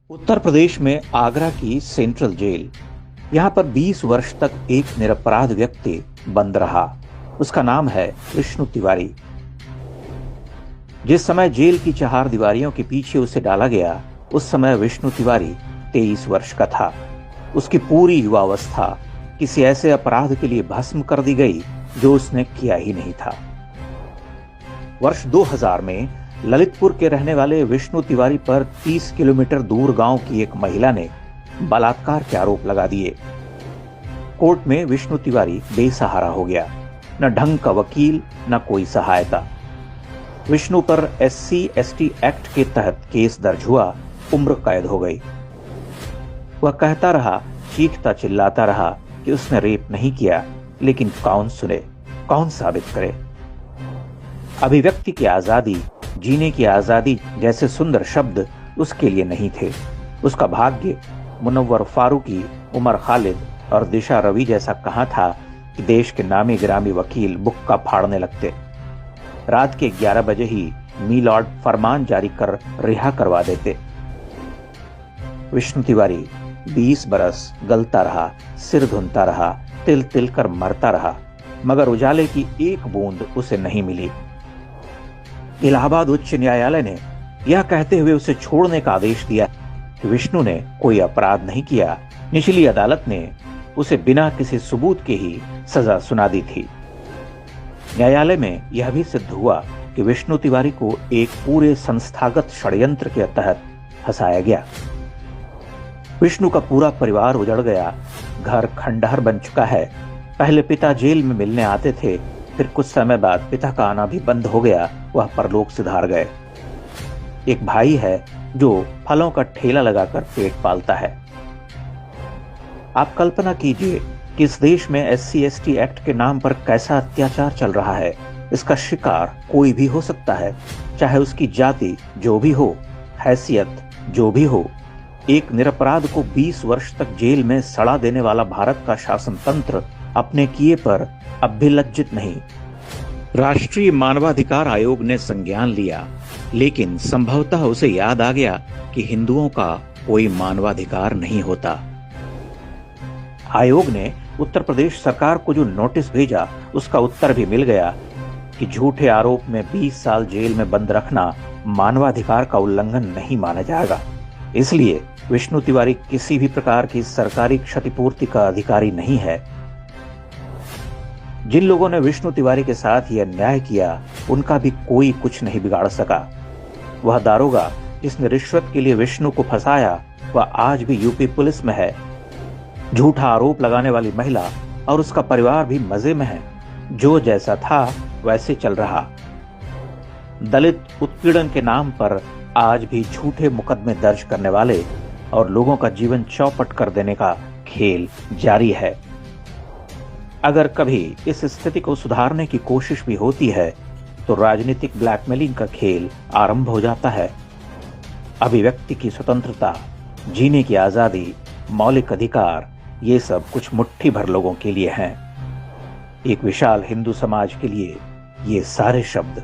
उत्तर प्रदेश में आगरा की central jail, यहाँ पर 20 वर्ष तक एक निरपराध व्यक्ति बंद रहा। उसका नाम है विष्णु तिवारी। जिस समय जेल की चार दीवारियों के पीछे उसे डाला गया, उस समय विष्णु तिवारी 23 वर्ष का था। उसकी पूरी युवावस्था किसी ऐसे अपराध के लिए भस्म कर दी गई जो उसने किया ही नहीं था। वर्ष 2000 में ललितपुर के रहने वाले विष्णु तिवारी पर 30 किलोमीटर दूर गांव की एक महिला ने बलात्कार के आरोप लगा दिए। कोर्ट में विष्णु तिवारी बेसहारा हो गया। न ढंग का वकील, न कोई सहायता। विष्णु पर SC/ST एक्ट के तहत केस दर्ज हुआ, उम्र कैद हो गई। वह कहता रहा, चीखता चिल्लाता रहा कि उसने रेप नहीं किया, लेकिन कौन सुने, कौन साबित करे। अभिव्यक्ति की आजादी, जीने की आजादी जैसे सुंदर शब्द उसके लिए नहीं थे। उसका भाग्य मुनव्वर फारूकी, उमर खालिद और दिशा रवि जैसा कहां था कि देश के नामी गिरामी वकील बुक्का फाड़ने लगते। रात के 11 बजे ही मीलॉर्ड फरमान जारी कर रिहा करवा देते। विष्णु तिवारी 20 बरस गलता रहा, सिर धुनता रहा, तिल तिल कर मरता रहा, मगर उजाले की एक बूंद उसे नहीं मिली। इलाहाबाद उच्च न्यायालय ने यह कहते हुए उसे छोड़ने का आदेश दिया कि विष्णु ने कोई अपराध नहीं किया। निचली अदालत ने उसे बिना किसी सबूत के ही सजा सुना दी थी। न्यायालय में यह भी सिद्ध हुआ कि विष्णु तिवारी को एक पूरे संस्थागत षड्यंत्र के तहत फंसाया गया। विष्णु का पूरा परिवार उजड़ गया, घर खंडहर बन चुका है। पहले पिता जेल में मिलने आते थे, फिर कुछ समय बाद पिता का आना भी बंद हो गया, वह परलोक सिधार गए। एक भाई है जो फलों का ठेला लगाकर पेट पालता है। आप कल्पना कीजिए कि इस देश में SC/ST एक्ट के नाम पर कैसा अत्याचार चल रहा है। इसका शिकार कोई भी हो सकता है, चाहे उसकी जाति जो भी हो, हैसियत जो भी हो। एक निरपराध को 20 वर्ष तक जेल में सड़ा देने वाला भारत का शासन तंत्र अपने किए पर अब भी लज्जित नहीं। राष्ट्रीय मानवाधिकार आयोग ने संज्ञान लिया, लेकिन संभवतः उसे याद आ गया कि हिंदुओं का कोई मानवाधिकार नहीं होता। आयोग ने उत्तर प्रदेश सरकार को जो नोटिस भेजा, उसका उत्तर भी मिल गया कि झूठे आरोप में 20 साल जेल में बंद रखना मानवाधिकार का उल्लंघन नहीं माना जाएगा। इसलिए विष्णु तिवारी किसी भी प्रकार की सरकारी क्षतिपूर्ति का अधिकारी नहीं है। जिन लोगों ने विष्णु तिवारी के साथ यह अन्याय किया, उनका भी कोई कुछ नहीं बिगाड़ सका। वह दारोगा जिसने रिश्वत के लिए विष्णु को फंसाया, वह आज भी यूपी पुलिस में है। झूठा आरोप लगाने वाली महिला और उसका परिवार भी मजे में है। जो जैसा था वैसे चल रहा। दलित उत्पीड़न के नाम पर आज भी झूठे मुकदमे दर्ज करने वाले और लोगों का जीवन चौपट कर देने का खेल जारी है। अगर कभी इस स्थिति को सुधारने की कोशिश भी होती है, तो राजनीतिक ब्लैकमेलिंग का खेल आरंभ हो जाता है। अभिव्यक्ति की स्वतंत्रता, जीने की आजादी, मौलिक अधिकार, ये सब कुछ मुट्ठी भर लोगों के लिए हैं। एक विशाल हिंदू समाज के लिए ये सारे शब्द